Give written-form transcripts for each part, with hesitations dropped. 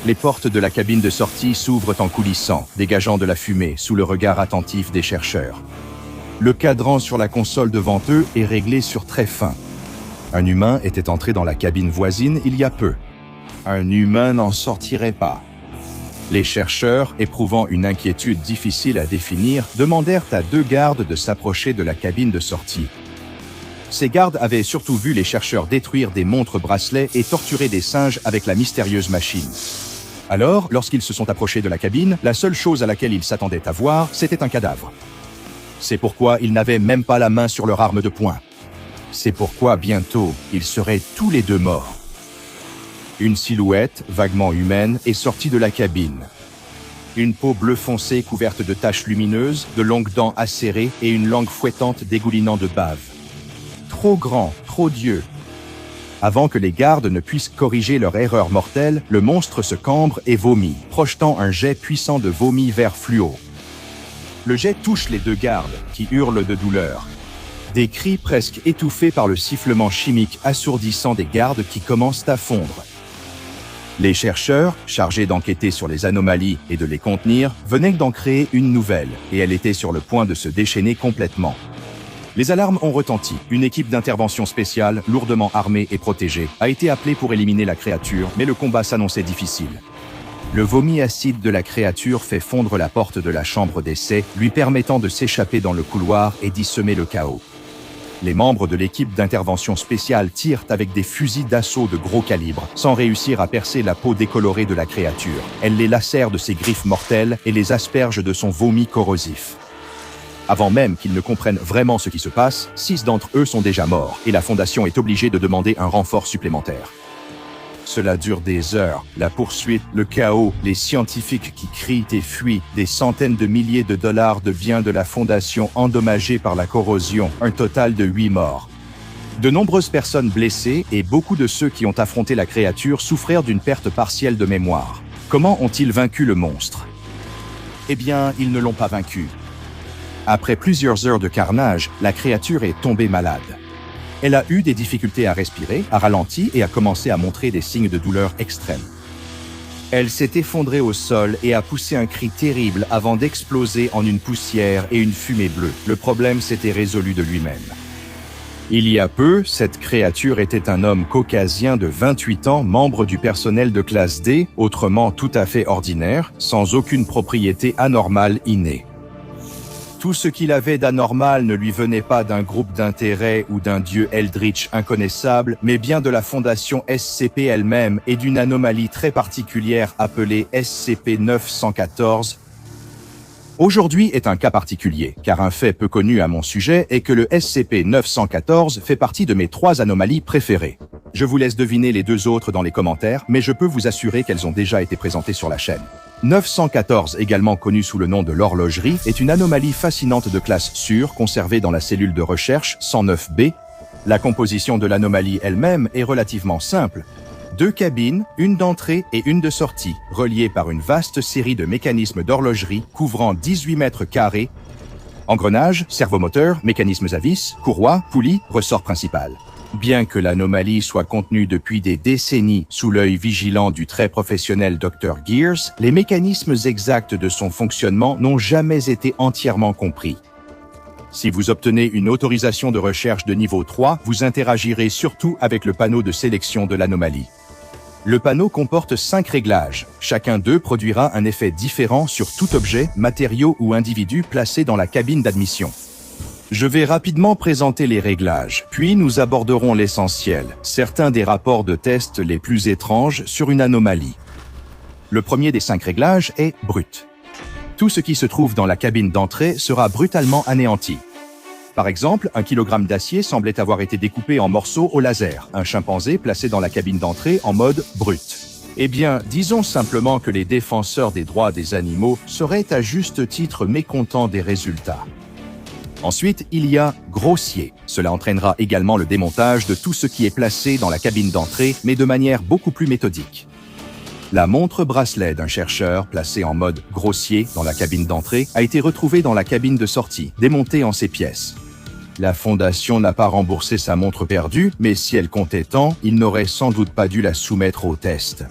Les portes de la cabine de sortie s'ouvrent en coulissant, dégageant de la fumée sous le regard attentif des chercheurs. Le cadran sur la console devant eux est réglé sur très fin. Un humain était entré dans la cabine voisine il y a peu. Un humain n'en sortirait pas. Les chercheurs, éprouvant une inquiétude difficile à définir, demandèrent à 2 gardes de s'approcher de la cabine de sortie. Ces gardes avaient surtout vu les chercheurs détruire des montres-bracelets et torturer des singes avec la mystérieuse machine. Alors, lorsqu'ils se sont approchés de la cabine, la seule chose à laquelle ils s'attendaient à voir, c'était un cadavre. C'est pourquoi ils n'avaient même pas la main sur leur arme de poing. C'est pourquoi, bientôt, ils seraient tous les 2 morts. Une silhouette, vaguement humaine, est sortie de la cabine. Une peau bleu foncé couverte de taches lumineuses, de longues dents acérées et une langue fouettante dégoulinant de bave. Trop grand, trop Dieu. Avant que les gardes ne puissent corriger leur erreur mortelle, le monstre se cambre et vomit, projetant un jet puissant de vomi vert fluo. Le jet touche les 2 gardes, qui hurlent de douleur. Des cris presque étouffés par le sifflement chimique assourdissant des gardes qui commencent à fondre. Les chercheurs, chargés d'enquêter sur les anomalies et de les contenir, venaient d'en créer une nouvelle, et elle était sur le point de se déchaîner complètement. Les alarmes ont retenti. Une équipe d'intervention spéciale, lourdement armée et protégée, a été appelée pour éliminer la créature, mais le combat s'annonçait difficile. Le vomi acide de la créature fait fondre la porte de la chambre d'essai, lui permettant de s'échapper dans le couloir et d'y semer le chaos. Les membres de l'équipe d'intervention spéciale tirent avec des fusils d'assaut de gros calibre, sans réussir à percer la peau décolorée de la créature. Elle les lacère de ses griffes mortelles et les asperge de son vomi corrosif. Avant même qu'ils ne comprennent vraiment ce qui se passe, 6 d'entre eux sont déjà morts, et la Fondation est obligée de demander un renfort supplémentaire. Cela dure des heures, la poursuite, le chaos, les scientifiques qui crient et fuient, des centaines de milliers de dollars de biens de la Fondation endommagés par la corrosion, un total de 8 morts. De nombreuses personnes blessées et beaucoup de ceux qui ont affronté la créature souffrirent d'une perte partielle de mémoire. Comment ont-ils vaincu le monstre? Eh bien, ils ne l'ont pas vaincu. Après plusieurs heures de carnage, la créature est tombée malade. Elle a eu des difficultés à respirer, a ralenti et a commencé à montrer des signes de douleur extrême. Elle s'est effondrée au sol et a poussé un cri terrible avant d'exploser en une poussière et une fumée bleue. Le problème s'était résolu de lui-même. Il y a peu, cette créature était un homme caucasien de 28 ans, membre du personnel de classe D, autrement tout à fait ordinaire, sans aucune propriété anormale innée. Tout ce qu'il avait d'anormal ne lui venait pas d'un groupe d'intérêt ou d'un dieu Eldritch inconnaissable, mais bien de la fondation SCP elle-même et d'une anomalie très particulière appelée SCP-914. Aujourd'hui est un cas particulier, car un fait peu connu à mon sujet est que le SCP-914 fait partie de mes 3 anomalies préférées. Je vous laisse deviner les 2 autres dans les commentaires, mais je peux vous assurer qu'elles ont déjà été présentées sur la chaîne. 914, également connu sous le nom de l'horlogerie, est une anomalie fascinante de classe sûre conservée dans la cellule de recherche 109B. La composition de l'anomalie elle-même est relativement simple. 2 cabines, une d'entrée et une de sortie, reliées par une vaste série de mécanismes d'horlogerie couvrant 18 mètres carrés. Engrenages, servomoteurs, mécanismes à vis, courroies, poulies, ressort principal. Bien que l'anomalie soit contenue depuis des décennies sous l'œil vigilant du très professionnel Dr. Gears, les mécanismes exacts de son fonctionnement n'ont jamais été entièrement compris. Si vous obtenez une autorisation de recherche de niveau 3, vous interagirez surtout avec le panneau de sélection de l'anomalie. Le panneau comporte 5 réglages. Chacun d'eux produira un effet différent sur tout objet, matériau ou individu placé dans la cabine d'admission. Je vais rapidement présenter les réglages, puis nous aborderons l'essentiel, certains des rapports de test les plus étranges sur une anomalie. Le premier des 5 réglages est brut. Tout ce qui se trouve dans la cabine d'entrée sera brutalement anéanti. Par exemple, 1 kg d'acier semblait avoir été découpé en morceaux au laser, un chimpanzé placé dans la cabine d'entrée en mode brut. Eh bien, disons simplement que les défenseurs des droits des animaux seraient à juste titre mécontents des résultats. Ensuite, il y a grossier. Cela entraînera également le démontage de tout ce qui est placé dans la cabine d'entrée, mais de manière beaucoup plus méthodique. La montre-bracelet d'un chercheur placé en mode grossier dans la cabine d'entrée a été retrouvée dans la cabine de sortie, démontée en ses pièces. La Fondation n'a pas remboursé sa montre perdue, mais si elle comptait tant, il n'aurait sans doute pas dû la soumettre au test.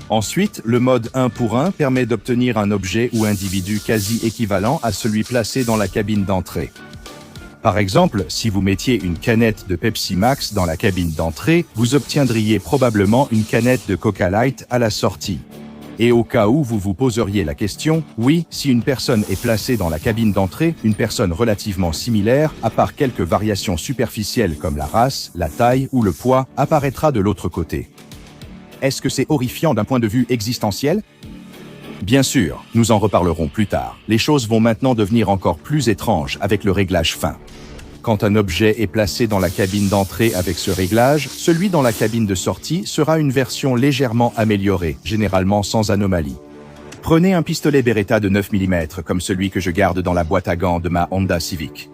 Ensuite, le mode 1 pour 1 permet d'obtenir un objet ou individu quasi équivalent à celui placé dans la cabine d'entrée. Par exemple, si vous mettiez une canette de Pepsi Max dans la cabine d'entrée, vous obtiendriez probablement une canette de Coca Light à la sortie. Et au cas où vous vous poseriez la question, oui, si une personne est placée dans la cabine d'entrée, une personne relativement similaire, à part quelques variations superficielles comme la race, la taille ou le poids, apparaîtra de l'autre côté. Est-ce que c'est horrifiant d'un point de vue existentiel? Bien sûr, nous en reparlerons plus tard. Les choses vont maintenant devenir encore plus étranges avec le réglage fin. Quand un objet est placé dans la cabine d'entrée avec ce réglage, celui dans la cabine de sortie sera une version légèrement améliorée, généralement sans anomalie. Prenez un pistolet Beretta de 9 mm comme celui que je garde dans la boîte à gants de ma Honda Civic.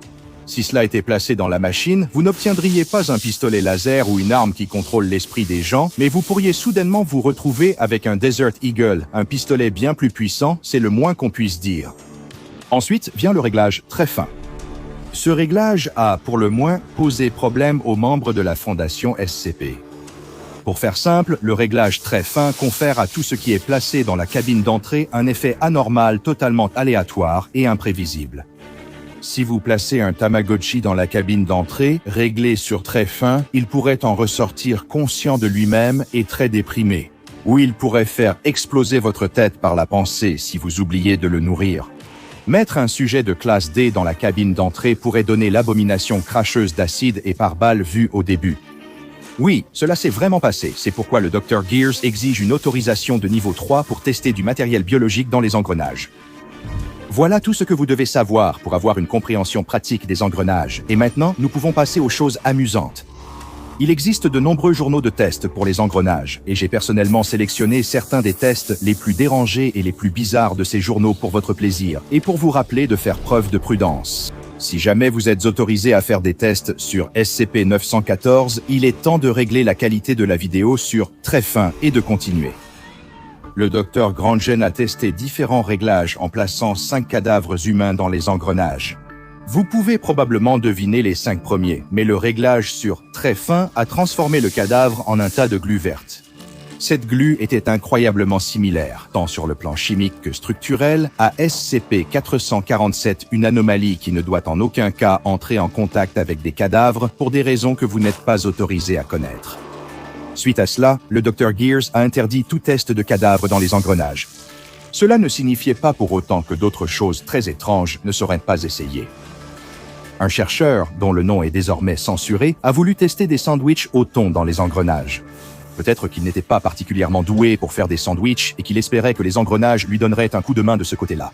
Si cela était placé dans la machine, vous n'obtiendriez pas un pistolet laser ou une arme qui contrôle l'esprit des gens, mais vous pourriez soudainement vous retrouver avec un Desert Eagle, un pistolet bien plus puissant, c'est le moins qu'on puisse dire. Ensuite vient le réglage très fin. Ce réglage a, pour le moins, posé problème aux membres de la fondation SCP. Pour faire simple, le réglage très fin confère à tout ce qui est placé dans la cabine d'entrée un effet anormal totalement aléatoire et imprévisible. Si vous placez un Tamagotchi dans la cabine d'entrée, réglé sur très fin, il pourrait en ressortir conscient de lui-même et très déprimé. Ou il pourrait faire exploser votre tête par la pensée si vous oubliez de le nourrir. Mettre un sujet de classe D dans la cabine d'entrée pourrait donner l'abomination cracheuse d'acide et par balle vue au début. Oui, cela s'est vraiment passé, c'est pourquoi le Dr. Gears exige une autorisation de niveau 3 pour tester du matériel biologique dans les engrenages. Voilà tout ce que vous devez savoir pour avoir une compréhension pratique des engrenages. Et maintenant, nous pouvons passer aux choses amusantes. Il existe de nombreux journaux de tests pour les engrenages, et j'ai personnellement sélectionné certains des tests les plus dérangés et les plus bizarres de ces journaux pour votre plaisir, et pour vous rappeler de faire preuve de prudence. Si jamais vous êtes autorisé à faire des tests sur SCP-914, il est temps de régler la qualité de la vidéo sur très fin et de continuer. Le Dr. Grandgen a testé différents réglages en plaçant 5 cadavres humains dans les engrenages. Vous pouvez probablement deviner les 5 premiers, mais le réglage sur très fin a transformé le cadavre en un tas de glu verte. Cette glu était incroyablement similaire, tant sur le plan chimique que structurel, à SCP-447, une anomalie qui ne doit en aucun cas entrer en contact avec des cadavres pour des raisons que vous n'êtes pas autorisé à connaître. Suite à cela, le Dr. Gears a interdit tout test de cadavres dans les engrenages. Cela ne signifiait pas pour autant que d'autres choses très étranges ne seraient pas essayées. Un chercheur, dont le nom est désormais censuré, a voulu tester des sandwichs au thon dans les engrenages. Peut-être qu'il n'était pas particulièrement doué pour faire des sandwichs et qu'il espérait que les engrenages lui donneraient un coup de main de ce côté-là.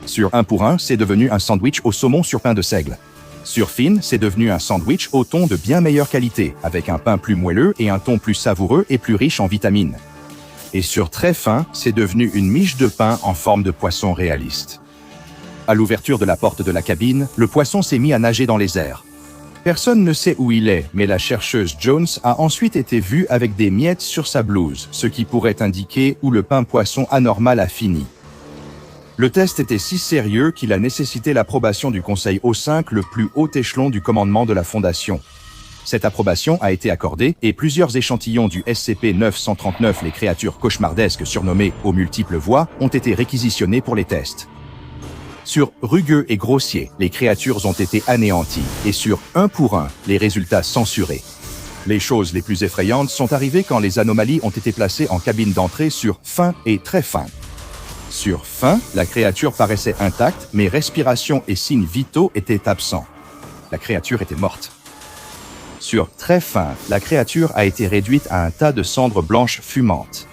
Sur 1 pour 1, c'est devenu un sandwich au saumon sur pain de seigle. Sur Finn, c'est devenu un sandwich au thon de bien meilleure qualité, avec un pain plus moelleux et un thon plus savoureux et plus riche en vitamines. Et sur très fin, c'est devenu une miche de pain en forme de poisson réaliste. À l'ouverture de la porte de la cabine, le poisson s'est mis à nager dans les airs. Personne ne sait où il est, mais la chercheuse Jones a ensuite été vue avec des miettes sur sa blouse, ce qui pourrait indiquer où le pain poisson anormal a fini. Le test était si sérieux qu'il a nécessité l'approbation du Conseil O5, le plus haut échelon du commandement de la Fondation. Cette approbation a été accordée et plusieurs échantillons du SCP-939, les créatures cauchemardesques surnommées aux multiples voix, ont été réquisitionnés pour les tests. Sur rugueux et grossier, les créatures ont été anéanties et sur 1 pour 1, les résultats censurés. Les choses les plus effrayantes sont arrivées quand les anomalies ont été placées en cabine d'entrée sur fin et très fin. Sur fin, la créature paraissait intacte, mais respiration et signes vitaux étaient absents. La créature était morte. Sur très fin, la créature a été réduite à un tas de cendres blanches fumantes.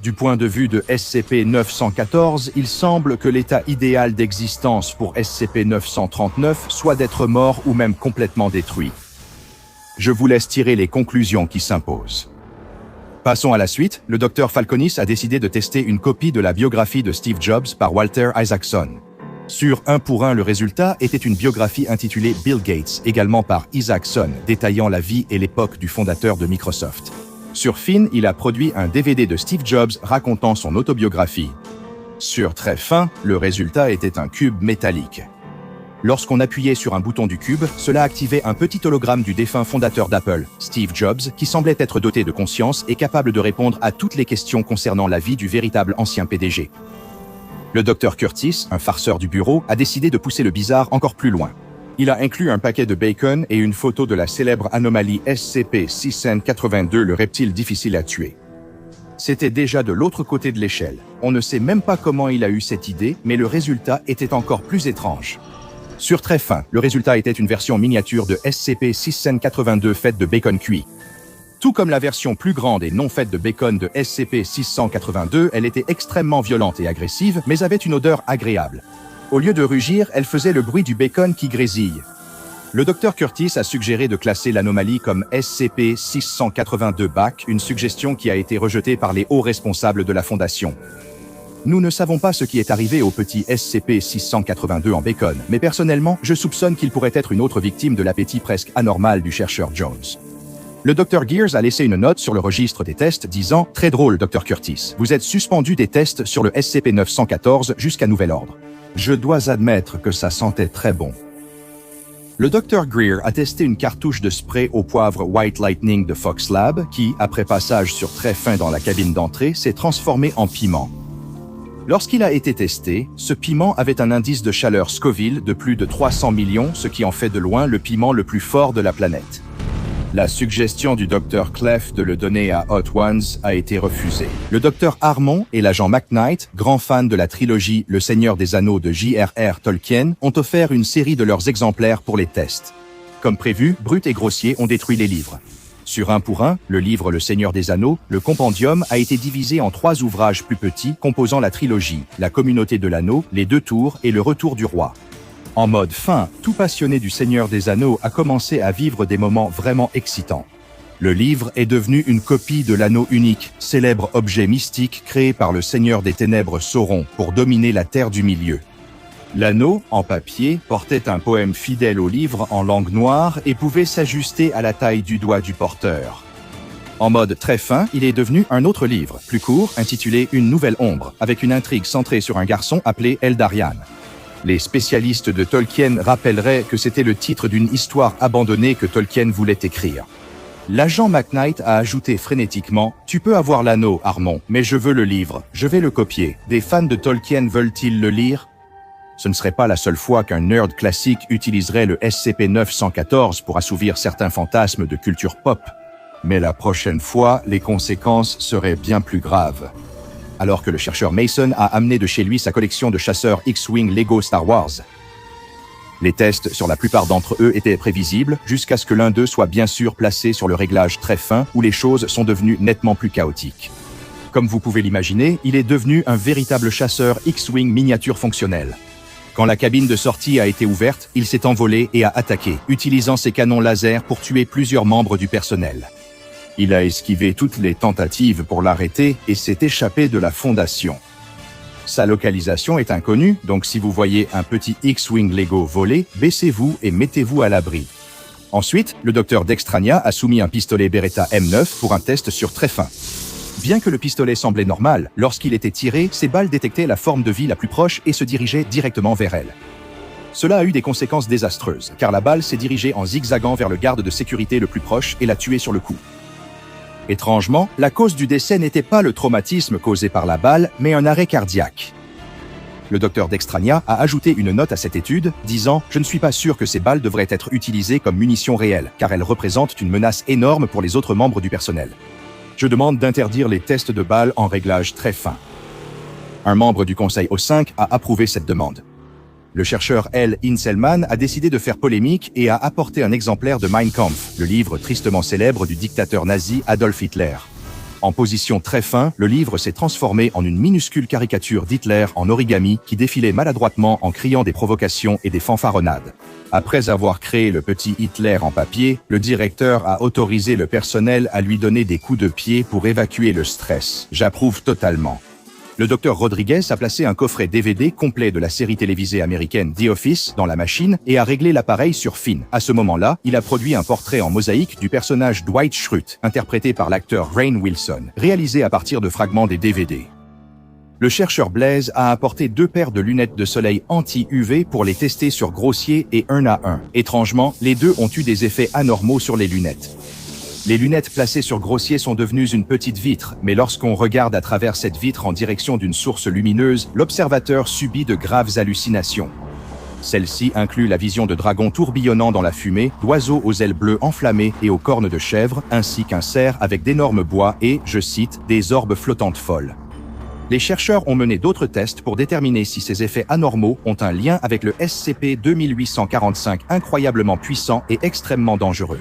Du point de vue de SCP-914, il semble que l'état idéal d'existence pour SCP-939 soit d'être mort ou même complètement détruit. Je vous laisse tirer les conclusions qui s'imposent. Passons à la suite, le Dr. Falconis a décidé de tester une copie de la biographie de Steve Jobs par Walter Isaacson. Sur 1 pour 1, le résultat était une biographie intitulée Bill Gates, également par Isaacson, détaillant la vie et l'époque du fondateur de Microsoft. Sur Finn, il a produit un DVD de Steve Jobs racontant son autobiographie. Sur très fin, le résultat était un cube métallique. Lorsqu'on appuyait sur un bouton du cube, cela activait un petit hologramme du défunt fondateur d'Apple, Steve Jobs, qui semblait être doté de conscience et capable de répondre à toutes les questions concernant la vie du véritable ancien PDG. Le Dr Curtis, un farceur du bureau, a décidé de pousser le bizarre encore plus loin. Il a inclus un paquet de bacon et une photo de la célèbre anomalie SCP-682, le reptile difficile à tuer. C'était déjà de l'autre côté de l'échelle. On ne sait même pas comment il a eu cette idée, mais le résultat était encore plus étrange. Sur très fin, le résultat était une version miniature de SCP-682 faite de bacon cuit. Tout comme la version plus grande et non faite de bacon de SCP-682, elle était extrêmement violente et agressive, mais avait une odeur agréable. Au lieu de rugir, elle faisait le bruit du bacon qui grésille. Le Dr Curtis a suggéré de classer l'anomalie comme SCP-682-BAC, une suggestion qui a été rejetée par les hauts responsables de la Fondation. Nous ne savons pas ce qui est arrivé au petit SCP-682 en bacon, mais personnellement, je soupçonne qu'il pourrait être une autre victime de l'appétit presque anormal du chercheur Jones. Le Dr Gears a laissé une note sur le registre des tests disant « Très drôle, Dr Curtis. Vous êtes suspendu des tests sur le SCP-914 jusqu'à nouvel ordre. Je dois admettre que ça sentait très bon. » Le Dr Greer a testé une cartouche de spray au poivre White Lightning de Fox Lab qui, après passage sur très fin dans la cabine d'entrée, s'est transformé en piment. Lorsqu'il a été testé, ce piment avait un indice de chaleur Scoville de plus de 300 millions, ce qui en fait de loin le piment le plus fort de la planète. La suggestion du Dr Clef de le donner à Hot Ones a été refusée. Le Dr Harmon et l'agent McKnight, grands fans de la trilogie Le Seigneur des Anneaux de J.R.R. Tolkien, ont offert une série de leurs exemplaires pour les tests. Comme prévu, Brut et Grossier ont détruit les livres. Sur 1 pour 1, le livre Le Seigneur des Anneaux, le compendium a été divisé en 3 ouvrages plus petits composant la trilogie, La Communauté de l'Anneau, Les Deux Tours et Le Retour du Roi. En mode fin, tout passionné du Seigneur des Anneaux a commencé à vivre des moments vraiment excitants. Le livre est devenu une copie de l'Anneau unique, célèbre objet mystique créé par le Seigneur des Ténèbres Sauron pour dominer la Terre du Milieu. L'anneau, en papier, portait un poème fidèle au livre en langue noire et pouvait s'ajuster à la taille du doigt du porteur. En mode très fin, il est devenu un autre livre, plus court, intitulé Une nouvelle ombre, avec une intrigue centrée sur un garçon appelé Eldarian. Les spécialistes de Tolkien rappelleraient que c'était le titre d'une histoire abandonnée que Tolkien voulait écrire. L'agent McKnight a ajouté frénétiquement « Tu peux avoir l'anneau, Harmon, mais je veux le livre, je vais le copier. Des fans de Tolkien veulent-ils le lire ?» Ce ne serait pas la seule fois qu'un nerd classique utiliserait le SCP-914 pour assouvir certains fantasmes de culture pop. Mais la prochaine fois, les conséquences seraient bien plus graves. Alors que le chercheur Mason a amené de chez lui sa collection de chasseurs X-Wing Lego Star Wars. Les tests sur la plupart d'entre eux étaient prévisibles, jusqu'à ce que l'un d'eux soit bien sûr placé sur le réglage très fin, où les choses sont devenues nettement plus chaotiques. Comme vous pouvez l'imaginer, il est devenu un véritable chasseur X-Wing miniature fonctionnel. Quand la cabine de sortie a été ouverte, il s'est envolé et a attaqué, utilisant ses canons laser pour tuer plusieurs membres du personnel. Il a esquivé toutes les tentatives pour l'arrêter et s'est échappé de la Fondation. Sa localisation est inconnue, donc si vous voyez un petit X-Wing Lego voler, baissez-vous et mettez-vous à l'abri. Ensuite, le docteur Dextrania a soumis un pistolet Beretta M9 pour un test sur très fin. Bien que le pistolet semblait normal, lorsqu'il était tiré, ses balles détectaient la forme de vie la plus proche et se dirigeaient directement vers elle. Cela a eu des conséquences désastreuses, car la balle s'est dirigée en zigzagant vers le garde de sécurité le plus proche et l'a tué sur le coup. Étrangement, la cause du décès n'était pas le traumatisme causé par la balle, mais un arrêt cardiaque. Le docteur Dextrania a ajouté une note à cette étude, disant « Je ne suis pas sûr que ces balles devraient être utilisées comme munitions réelles, car elles représentent une menace énorme pour les autres membres du personnel. Je demande d'interdire les tests de balles en réglage très fin. » Un membre du Conseil O5 a approuvé cette demande. Le chercheur L. Inselman a décidé de faire polémique et a apporté un exemplaire de Mein Kampf, le livre tristement célèbre du dictateur nazi Adolf Hitler. En position très fin, le livre s'est transformé en une minuscule caricature d'Hitler en origami qui défilait maladroitement en criant des provocations et des fanfaronnades. Après avoir créé le petit Hitler en papier, le directeur a autorisé le personnel à lui donner des coups de pied pour évacuer le stress. J'approuve totalement. Le docteur Rodriguez a placé un coffret DVD complet de la série télévisée américaine The Office dans la machine et a réglé l'appareil sur Finn. À ce moment-là, il a produit un portrait en mosaïque du personnage Dwight Schrute, interprété par l'acteur Rainn Wilson, réalisé à partir de fragments des DVD. Le chercheur Blaise a apporté 2 paires de lunettes de soleil anti-UV pour les tester sur grossier et 1 à 1. Étrangement, les deux ont eu des effets anormaux sur les lunettes. Les lunettes placées sur grossier sont devenues une petite vitre, mais lorsqu'on regarde à travers cette vitre en direction d'une source lumineuse, l'observateur subit de graves hallucinations. Celle-ci inclut la vision de dragons tourbillonnant dans la fumée, d'oiseaux aux ailes bleues enflammées et aux cornes de chèvre, ainsi qu'un cerf avec d'énormes bois et, je cite, des orbes flottantes folles. Les chercheurs ont mené d'autres tests pour déterminer si ces effets anormaux ont un lien avec le SCP-2845 incroyablement puissant et extrêmement dangereux.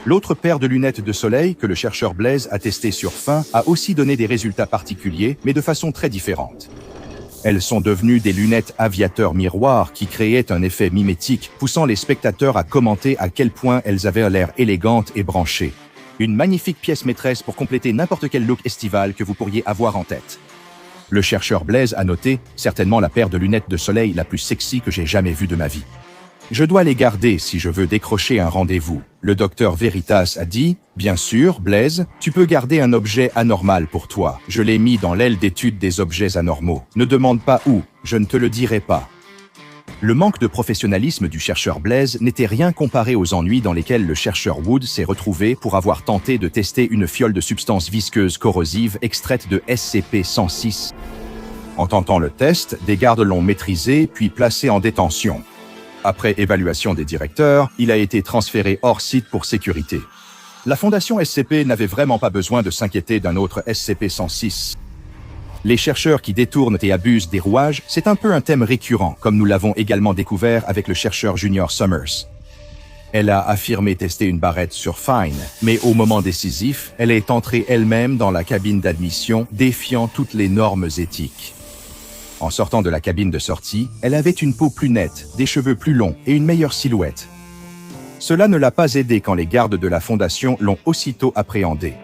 L'autre paire de lunettes de soleil que le chercheur Blaise a testé sur faim a aussi donné des résultats particuliers, mais de façon très différente. Elles sont devenues des lunettes aviateurs miroirs qui créaient un effet mimétique, poussant les spectateurs à commenter à quel point elles avaient l'air élégantes et branchées. Une magnifique pièce maîtresse pour compléter n'importe quel look estival que vous pourriez avoir en tête. Le chercheur Blaise a noté, certainement la paire de lunettes de soleil la plus sexy que j'ai jamais vue de ma vie. Je dois les garder si je veux décrocher un rendez-vous. Le docteur Veritas a dit, bien sûr, Blaise, tu peux garder un objet anormal pour toi. Je l'ai mis dans l'aile d'étude des objets anormaux. Ne demande pas où, je ne te le dirai pas. Le manque de professionnalisme du chercheur Blaise n'était rien comparé aux ennuis dans lesquels le chercheur Wood s'est retrouvé pour avoir tenté de tester une fiole de substance visqueuse corrosive extraite de SCP-106. En tentant le test, des gardes l'ont maîtrisé puis placé en détention. Après évaluation des directeurs, il a été transféré hors site pour sécurité. La Fondation SCP n'avait vraiment pas besoin de s'inquiéter d'un autre SCP-106. Les chercheurs qui détournent et abusent des rouages, c'est un peu un thème récurrent, comme nous l'avons également découvert avec le chercheur Junior Summers. Elle a affirmé tester une barrette sur Fine, mais au moment décisif, elle est entrée elle-même dans la cabine d'admission, défiant toutes les normes éthiques. En sortant de la cabine de sortie, elle avait une peau plus nette, des cheveux plus longs et une meilleure silhouette. Cela ne l'a pas aidée quand les gardes de la Fondation l'ont aussitôt appréhendée.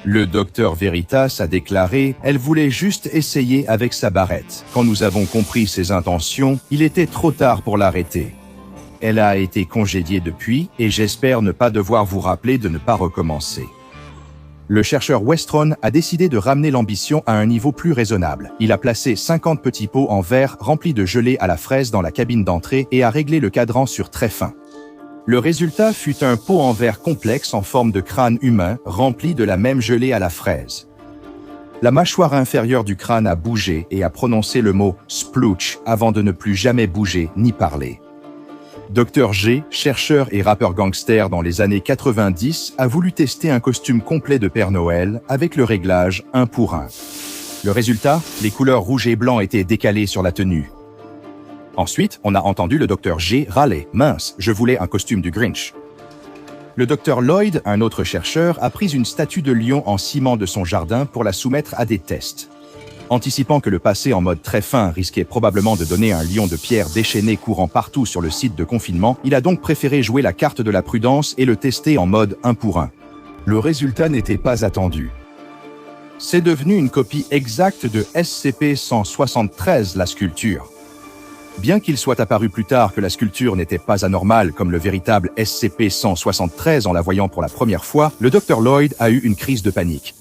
Le docteur Veritas a déclaré « Elle voulait juste essayer avec sa barrette. Quand nous avons compris ses intentions, il était trop tard pour l'arrêter. Elle a été congédiée depuis et j'espère ne pas devoir vous rappeler de ne pas recommencer. » Le chercheur Westron a décidé de ramener l'ambition à un niveau plus raisonnable. Il a placé 50 petits pots en verre remplis de gelée à la fraise dans la cabine d'entrée et a réglé le cadran sur très fin. Le résultat fut un pot en verre complexe en forme de crâne humain rempli de la même gelée à la fraise. La mâchoire inférieure du crâne a bougé et a prononcé le mot « splooch » avant de ne plus jamais bouger ni parler. Dr G, chercheur et rappeur gangster dans les années 90, a voulu tester un costume complet de Père Noël avec le réglage 1 pour 1. Le résultat, les couleurs rouge et blanc étaient décalées sur la tenue. Ensuite, on a entendu le Dr G râler « Mince, je voulais un costume du Grinch ». Le Dr Lloyd, un autre chercheur, a pris une statue de lion en ciment de son jardin pour la soumettre à des tests. Anticipant que le passer en mode très fin risquait probablement de donner un lion de pierre déchaîné courant partout sur le site de confinement, il a donc préféré jouer la carte de la prudence et le tester en mode 1 pour 1. Le résultat n'était pas attendu. C'est devenu une copie exacte de SCP-173, la sculpture. Bien qu'il soit apparu plus tard que la sculpture n'était pas anormale comme le véritable SCP-173 en la voyant pour la première fois, le Dr Lloyd a eu une crise de panique.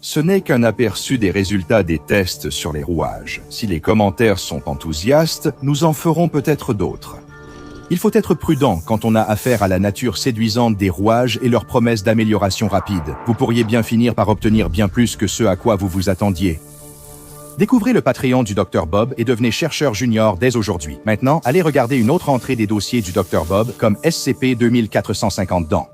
Ce n'est qu'un aperçu des résultats des tests sur les rouages. Si les commentaires sont enthousiastes, nous en ferons peut-être d'autres. Il faut être prudent quand on a affaire à la nature séduisante des rouages et leurs promesses d'amélioration rapide. Vous pourriez bien finir par obtenir bien plus que ce à quoi vous vous attendiez. Découvrez le Patreon du Dr Bob et devenez chercheur junior dès aujourd'hui. Maintenant, allez regarder une autre entrée des dossiers du Dr Bob comme SCP-2450 dans